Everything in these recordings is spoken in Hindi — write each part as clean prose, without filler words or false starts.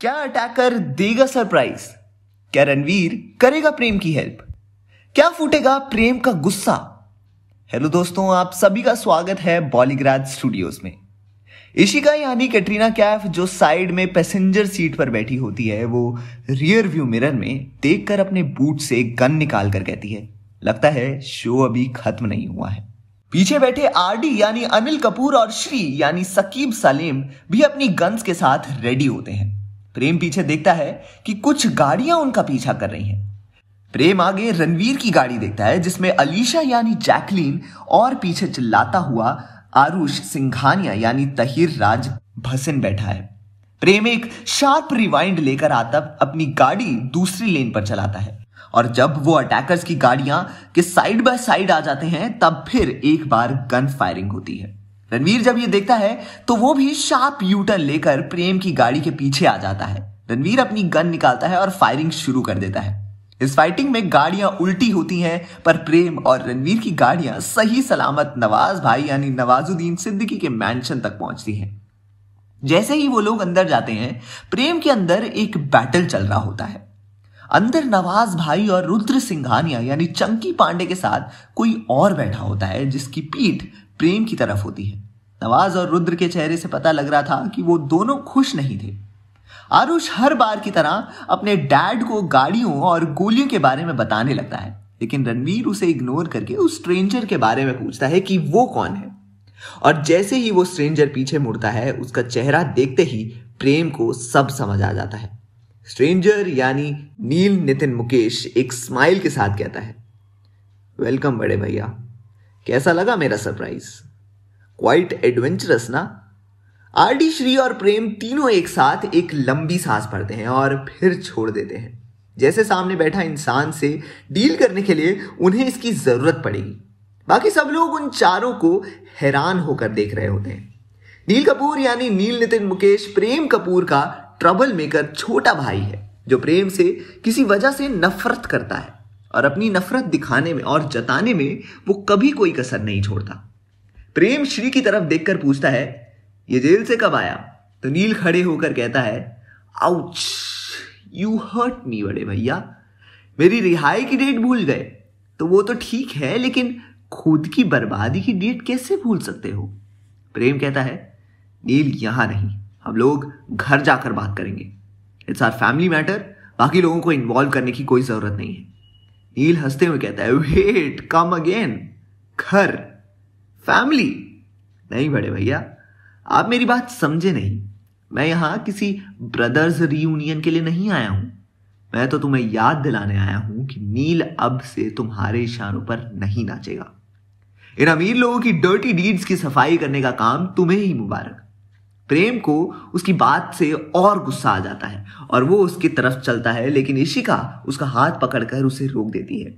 क्या अटैकर देगा सरप्राइज? क्या रणवीर करेगा प्रेम की हेल्प? क्या फूटेगा प्रेम का गुस्सा? हेलो दोस्तों, आप सभी का स्वागत है बॉलीग्राज स्टूडियोज में। इशिका यानी कैटरीना कैफ जो साइड में पैसेंजर सीट पर बैठी होती है, वो रियर व्यू मिरर में देखकर अपने बूट से गन निकाल कर कहती है, लगता है शो अभी खत्म नहीं हुआ है। पीछे बैठे आरडी यानी अनिल कपूर और श्री यानी सकीब सलीम भी अपनी गन्स के साथ रेडी होते हैं। प्रेम पीछे देखता है कि कुछ गाड़ियां उनका पीछा कर रही हैं। प्रेम आगे रणवीर की गाड़ी देखता है जिसमें अलीशा यानी जैकलीन और पीछे चिल्लाता हुआ आरुष सिंघानिया यानी तहिर राज भसिन बैठा है। प्रेम एक शार्प रिवाइंड लेकर आता अपनी गाड़ी दूसरी लेन पर चलाता है और जब वो अटैकर्स की गाड़ियां के साइड बाय साइड आ जाते हैं तब फिर एक बार गन फायरिंग होती है। रणवीर जब ये देखता है तो वो भी शार्प यूटर्न लेकर प्रेम की गाड़ी के पीछे आ जाता है। रणवीर अपनी गन निकालता है और फायरिंग शुरू कर देता है। इस फाइटिंग में गाड़ियां उल्टी होती हैं पर प्रेम और रणवीर की गाड़ियां सही सलामत नवाज भाई यानी नवाजुद्दीन सिद्दीकी के मैंशन तक पहुंचती हैं। जैसे ही वो लोग अंदर जाते हैं, प्रेम के अंदर एक बैटल चल रहा होता है। अंदर नवाज भाई और रुद्र सिंघानिया यानी चंकी पांडे के साथ कोई और बैठा होता है जिसकी पीठ प्रेम की तरफ होती है। नवाज और रुद्र के चेहरे से पता लग रहा था कि वो दोनों खुश नहीं थे। आरुष हर बार की तरह अपने डैड को गाड़ियों और गोलियों के बारे में बताने लगता है, लेकिन रणवीर उसे इग्नोर करके उस स्ट्रेंजर के बारे में पूछता है कि वो कौन है। और जैसे ही वो स्ट्रेंजर पीछे मुड़ता है, उसका चेहरा देखते ही प्रेम को सब समझ आ जाता है। स्ट्रेंजर यानी नील नितिन मुकेश एक स्माइल के साथ कहता है, वेलकम बड़े भैया, कैसा लगा मेरा सरप्राइज? क्वाइट एडवेंचरस ना? आरडी, श्री और प्रेम तीनों एक साथ एक लंबी सांस भरते हैं और फिर छोड़ देते हैं, जैसे सामने बैठा इंसान से डील करने के लिए उन्हें इसकी जरूरत पड़ेगी। बाकी सब लोग उन चारों को हैरान होकर देख रहे होते हैं। नील कपूर यानी नील नितिन मुकेश प्रेम कपूर का ट्रबल मेकर छोटा भाई है जो प्रेम से किसी वजह से नफरत करता है और अपनी नफरत दिखाने में और जताने में वो कभी कोई कसर नहीं छोड़ता। प्रेम श्री की तरफ देखकर पूछता है, ये जेल से कब आया? तो नील खड़े होकर कहता है, आउच, यू हर्ट मी बड़े भैया, मेरी रिहाई की डेट भूल गए? तो वो तो ठीक है, लेकिन खुद की बर्बादी की डेट कैसे भूल सकते हो? प्रेम कहता है, नील यहां नहीं, हम लोग घर जाकर बात करेंगे। इट्स आवर फैमिली मैटर, बाकी लोगों को इन्वॉल्व करने की कोई जरूरत नहीं है। नील हंसते हुए कहता है, वेट, कम अगेन, घर, फैमिली? नहीं बड़े भैया, आप मेरी बात समझे नहीं। मैं यहां किसी ब्रदर्स रियूनियन के लिए नहीं आया हूं। मैं तो तुम्हें याद दिलाने आया हूं कि नील अब से तुम्हारे इशारों पर नहीं नाचेगा। इन अमीर लोगों की डर्टी डीड्स की सफाई करने का काम तुम्हें ही मुबारक। प्रेम को उसकी बात से और गुस्सा आ जाता है और वो उसकी तरफ चलता है, लेकिन इशिका उसका हाथ पकड़कर उसे रोक देती है।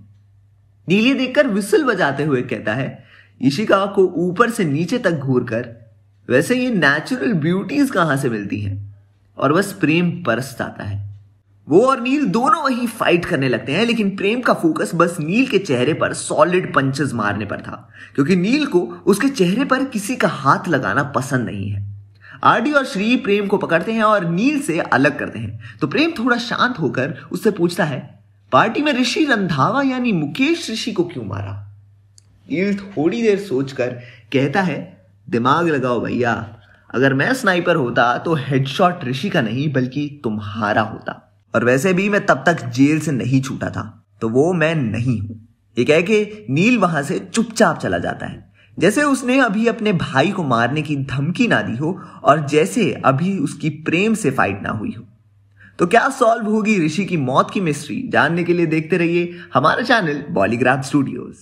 नीले देखकर विसल बजाते हुए कहता है, इशिका को ऊपर से नीचे तक घूरकर, वैसे ये नेचुरल ब्यूटीज कहां से मिलती हैं? और बस प्रेम बरस जाता है। वो और नील दोनों वहीं फाइट करने लगते हैं, लेकिन प्रेम का फोकस बस नील के चेहरे पर सॉलिड पंचेस मारने पर था, क्योंकि नील को उसके चेहरे पर किसी का हाथ लगाना पसंद नहीं है। आरडी और श्री प्रेम को पकड़ते हैं और नील से अलग करते हैं, तो प्रेम थोड़ा शांत होकर उससे पूछता है, पार्टी में ऋषि रंधावा यानी मुकेश ऋषि को क्यों मारा? नील थोड़ी देर सोचकर कहता है, दिमाग लगाओ भैया, अगर मैं स्नाइपर होता तो हेडशॉट ऋषि का नहीं बल्कि तुम्हारा होता, और वैसे भी मैं तब तक जेल से नहीं छूटा था, तो वो मैं नहीं हूं। ये कह के नील वहां से चुपचाप चला जाता है, जैसे उसने अभी अपने भाई को मारने की धमकी ना दी हो और जैसे अभी उसकी प्रेम से फाइट ना हुई हो। तो क्या सॉल्व होगी ऋषि की मौत की मिस्ट्री? जानने के लिए देखते रहिए हमारा चैनल बॉलीग्राज स्टूडियोज।